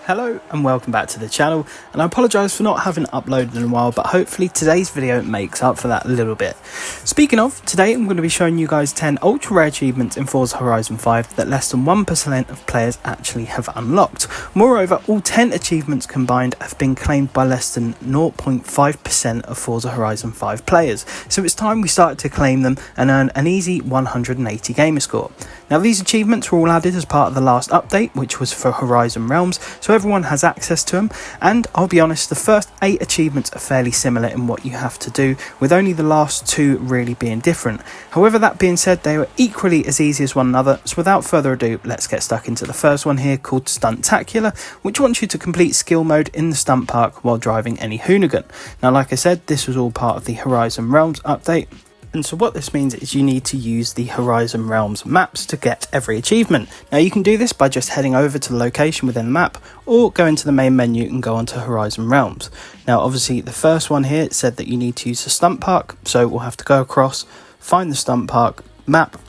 Hello and welcome back to the channel, and I apologise for not having uploaded in a while, but hopefully today's video makes up for that a little bit. Speaking of, today I'm going to be showing you guys 10 ultra rare achievements in Forza Horizon 5 that less than 1% of players actually have unlocked. Moreover, all 10 achievements combined have been claimed by less than 0.5% of Forza Horizon 5 players, so it's time we started to claim them and earn an easy 180 gamer score. Now these achievements were all added as part of the last update, which was for Horizon Realms, so everyone has access to them, and I'll be honest, the first 8 achievements are fairly similar in what you have to do, with only the last 2 really being different. However, that being said, they are equally as easy as one another, so without further ado, let's get stuck into the first one here, called Stunttacular, which wants you to complete skill mode in the stunt park while driving any hoonigan. Now like I said, this was all part of the Horizon Realms update. And so what this means is you need to use the Horizon Realms maps to get every achievement. Now you can do this by just heading over to the location within the map, or go into the main menu and go onto Horizon Realms. Now obviously the first one here, it said that you need to use the stunt park, so we'll have to go across, find the stunt park map,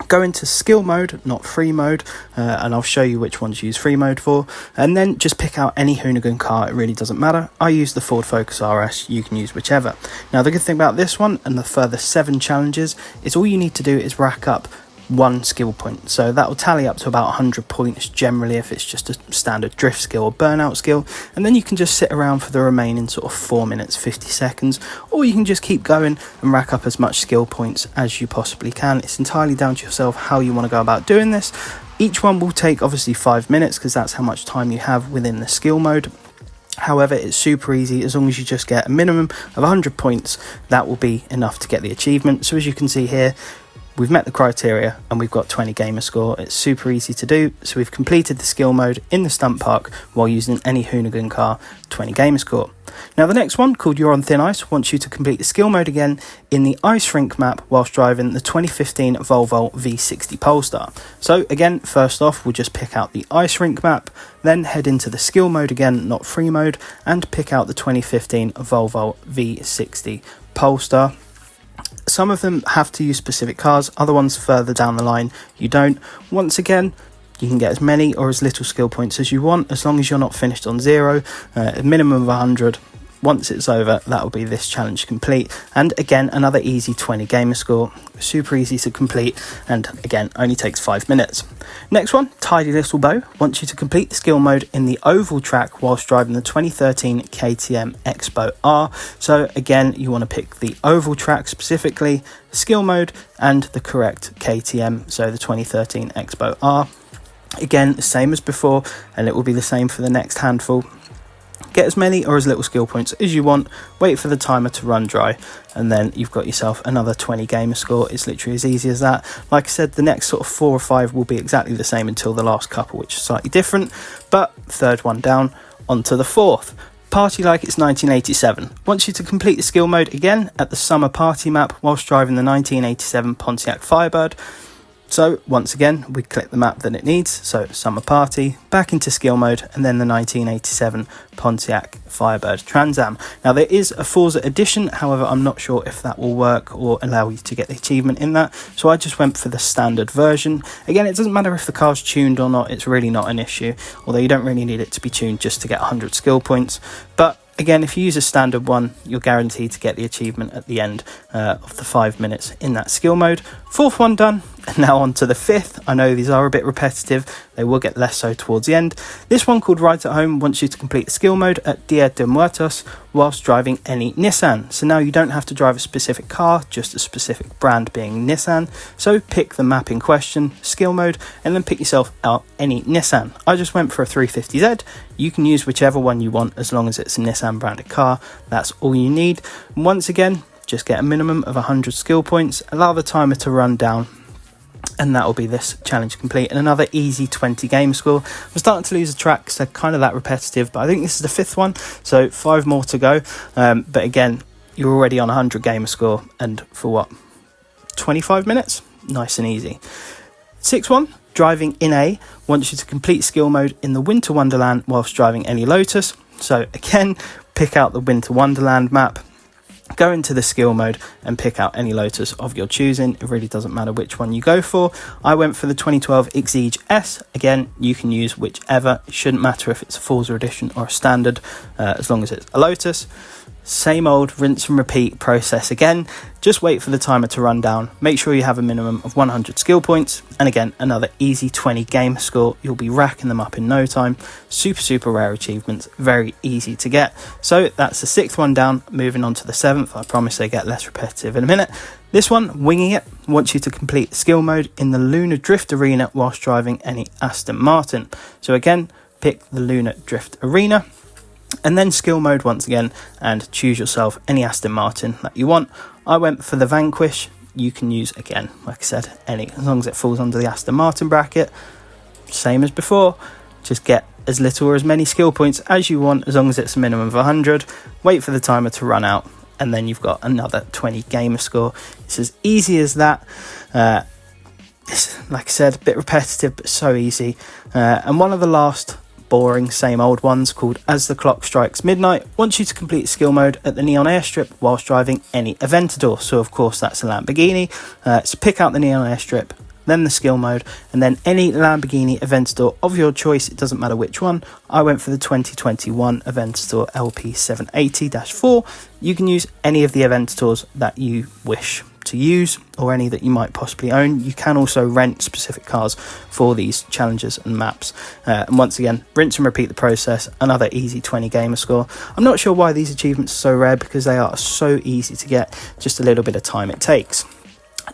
go into skill mode, not free mode, and I'll show you which ones to use free mode for, and then just pick out any hoonigan car. It really doesn't matter. I use the Ford Focus RS, you can use whichever. Now the good thing about this one and the further 7 challenges is all you need to do is rack up 1 skill point, so that will tally up to about 100 points generally if it's just a standard drift skill or burnout skill, and then you can just sit around for the remaining sort of 4 minutes 50 seconds, or you can just keep going and rack up as much skill points as you possibly can. It's entirely down to yourself how you want to go about doing this. Each one will take obviously 5 minutes because that's how much time you have within the skill mode. However, it's super easy. As long as you just get a minimum of 100 points, that will be enough to get the achievement. So as you can see here, we've met the criteria and we've got 20 gamer score. It's super easy to do. So we've completed the skill mode in the stunt park while using any hoonigan car, 20 gamer score. Now the next one, called Youre On Thin Ice, wants you to complete the skill mode again in the ice rink map whilst driving the 2015 Volvo V60 Polestar. So again, first off, we'll just pick out the ice rink map, then head into the skill mode again, not free mode, and pick out the 2015 Volvo V60 Polestar. Some of them have to use specific cars, other ones further down the line you don't. Once again, you can get as many or as little skill points as you want, as long as you're not finished on 0, a minimum of 100. Once it's over, that will be this challenge complete, and again another easy 20 gamer score, super easy to complete, and again only takes 5 minutes. Next one, Tidy Little Bow, wants you to complete the skill mode in the oval track whilst driving the 2013 KTM Expo R. So again, you want to pick the oval track specifically, skill mode, and the correct KTM, so the 2013 Expo R. Again, the same as before, and it will be the same for the next handful. Get as many or as little skill points as you want, wait for the timer to run dry, and then you've got yourself another 20 gamer score. It's literally as easy as that. Like I said, the next sort of 4 or 5 will be exactly the same until the last couple, which is slightly different, but third one down, onto the fourth. Party Like It's 1987 wants you to complete the skill mode again at the summer party map whilst driving the 1987 Pontiac Firebird. So once again, we click the map that it needs, so summer party, back into skill mode, and then the 1987 Pontiac Firebird Trans Am. Now there is a Forza edition, however I'm not sure if that will work or allow you to get the achievement in that, so I just went for the standard version. Again, it doesn't matter if the car's tuned or not, it's really not an issue, although you don't really need it to be tuned just to get 100 skill points. But again, if you use a standard one, you're guaranteed to get the achievement at the end of the 5 minutes in that skill mode. Fourth one done, and now on to the fifth. I know these are a bit repetitive, they will get less so towards the end. This one, called Rides at Home, wants you to complete the skill mode at Dia de Muertos whilst driving any Nissan. So now you don't have to drive a specific car, just a specific brand being Nissan. So pick the map in question, skill mode, and then pick yourself out any Nissan. I just went for a 350Z. You can use whichever one you want as long as it's a Nissan branded car. That's all you need. And once again, just get a minimum of 100 skill points, allow the timer to run down, and that will be this challenge complete, and another easy 20 game score. I'm starting to lose the track because they're kind of that repetitive, but I think this is the 5th one, so 5 more to go. But again, you're already on 100 gamer score, and for what, 25 minutes? Nice and easy. 6th one, Driving in A, wants you to complete skill mode in the Winter Wonderland whilst driving any Lotus. So again, pick out the Winter Wonderland map, go into the skill mode and pick out any Lotus of your choosing. It really doesn't matter which one you go for. I went for the 2012 Exige S. Again, you can use whichever. It shouldn't matter if it's a Forza edition or a standard, as long as it's a Lotus. Same old rinse and repeat process again. Just wait for the timer to run down. Make sure you have a minimum of 100 skill points. And again, another easy 20 gamer score. You'll be racking them up in no time. Super rare achievements. Very easy to get. So that's the 6th one down. Moving on to the 7th. I promise they get less repetitive in a minute. This one, Winging It, wants you to complete skill mode in the Lunar Drift Arena whilst driving any Aston Martin. So again, pick the Lunar Drift Arena. And then skill mode once again, and choose yourself any Aston Martin that you want. I went for the Vanquish. You can use, again, like I said, any, as long as it falls under the Aston Martin bracket. Same as before, just get as little or as many skill points as you want, as long as it's a minimum of 100. Wait for the timer to run out, and then you've got another 20 gamer score. It's as easy as that. It's, like I said, a bit repetitive, but so easy. And one of the last boring same old ones, called As the Clock Strikes Midnight, wants you to complete skill mode at the Neon Airstrip whilst driving any Aventador. So of course that's a Lamborghini. So pick out the Neon Airstrip, then the skill mode, and then any Lamborghini Aventador of your choice. It doesn't matter which one. I went for the 2021 Aventador LP780-4. You can use any of the Aventadors that you wish to use, or any that you might possibly own. You can also rent specific cars for these challenges and maps. And once again, rinse and repeat the process. Another easy 20 gamer score. I'm not sure why these achievements are so rare, because they are so easy to get, just a little bit of time it takes.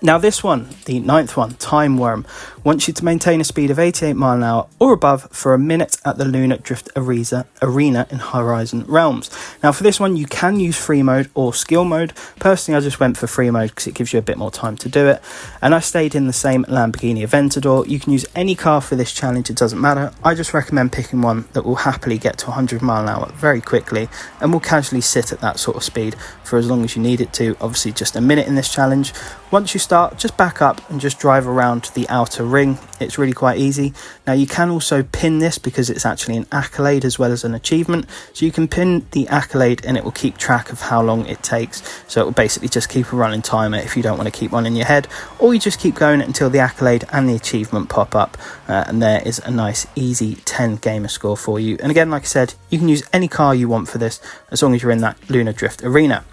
Now this one, the 9th one, Time Worm, wants you to maintain a speed of 88 miles an hour or above for a minute at the Lunar Drift Arena in Horizon Realms. Now for this one, you can use free mode or skill mode. Personally, I just went for free mode because it gives you a bit more time to do it. And I stayed in the same Lamborghini Aventador. You can use any car for this challenge, it doesn't matter. I just recommend picking one that will happily get to 100 miles an hour very quickly and will casually sit at that sort of speed for as long as you need it to. Obviously just a minute in this challenge. Once you start, just back up and just drive around the outer ring. It's really quite easy. Now you can also pin this, because it's actually an accolade as well as an achievement. So you can pin the accolade and it will keep track of how long it takes. So it will basically just keep a running timer if you don't want to keep one in your head, or you just keep going until the accolade and the achievement pop up. And there is a nice easy 10 gamer score for you. And again, like I said, you can use any car you want for this, as long as you're in that Lunar Drift Arena.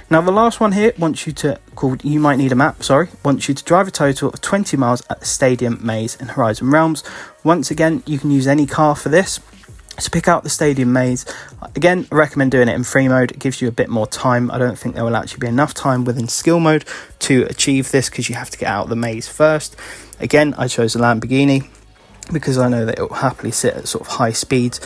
Now the last one here wants you to, called You Might Need a Map, wants you to drive a total of 20 miles at the Stadium Maze in Horizon Realms. Once again, you can use any car for this. So pick out the Stadium Maze. Again, I recommend doing it in free mode. It gives you a bit more time. I don't think there will actually be enough time within skill mode to achieve this, because you have to get out of the maze first. Again, I chose a Lamborghini because I know that it will happily sit at sort of high speeds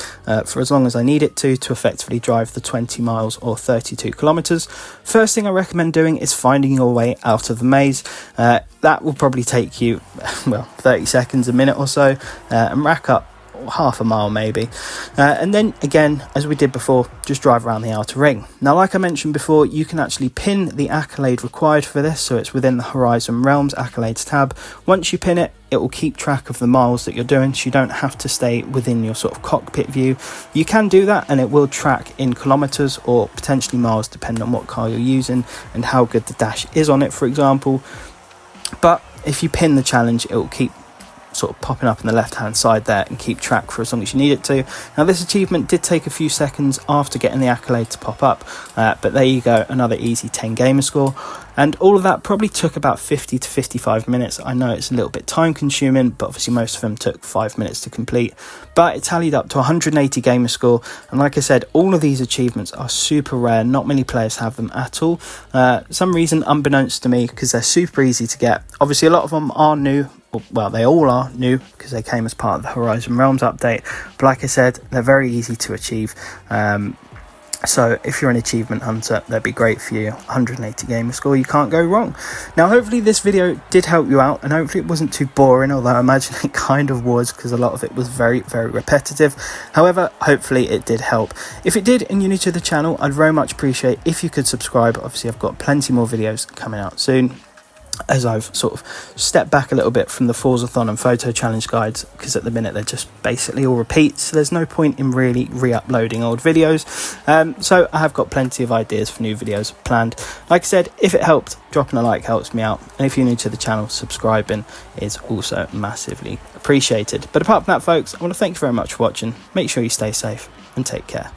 for as long as I need it to effectively drive the 20 miles or 32 kilometers. First thing I recommend doing is finding your way out of the maze. That will probably take you, well, 30 seconds, a minute or so, and rack up half a mile maybe. And then again, as we did before, just drive around the outer ring. Now, like I mentioned before, you can actually pin the accolade required for this, so it's within the Horizon Realms accolades tab. Once you pin it, it will keep track of the miles that you're doing, so you don't have to stay within your sort of cockpit view. You can do that and it will track in kilometers or potentially miles, depending on what car you're using and how good the dash is on it, for example. But if you pin the challenge, it will keep sort of popping up on the left hand side there and keep track for as long as you need it to. Now this achievement did take a few seconds after getting the accolade to pop up, but there you go, another easy 10 gamer score. And all of that probably took about 50 to 55 minutes. I know it's a little bit time consuming, but obviously most of them took 5 minutes to complete, but it tallied up to 180 gamer score. And like I said, all of these achievements are super rare. Not many players have them at all. Some reason unbeknownst to me, because they're super easy to get. Obviously a lot of them are new. Well, they all are new because they came as part of the Horizon Realms update. But like I said, they're very easy to achieve. So if you're an achievement hunter, that'd be great for you. 180 gamer score, you can't go wrong. Now, hopefully this video did help you out, and hopefully it wasn't too boring, although I imagine it kind of was, because a lot of it was very repetitive. However, hopefully it did help. If it did and you're new to the channel, I'd very much appreciate if you could subscribe. Obviously I've got plenty more videos coming out soon. as I've sort of stepped back a little bit from the Forzathon and photo challenge guides, because at the minute they're just basically all repeats, so there's no point in really re-uploading old videos. So I have got plenty of ideas for new videos planned. Like I said, if it helped, dropping a like helps me out, and if you're new to the channel, subscribing is also massively appreciated. But apart from that, folks, I want to thank you very much for watching. Make sure you stay safe and take care.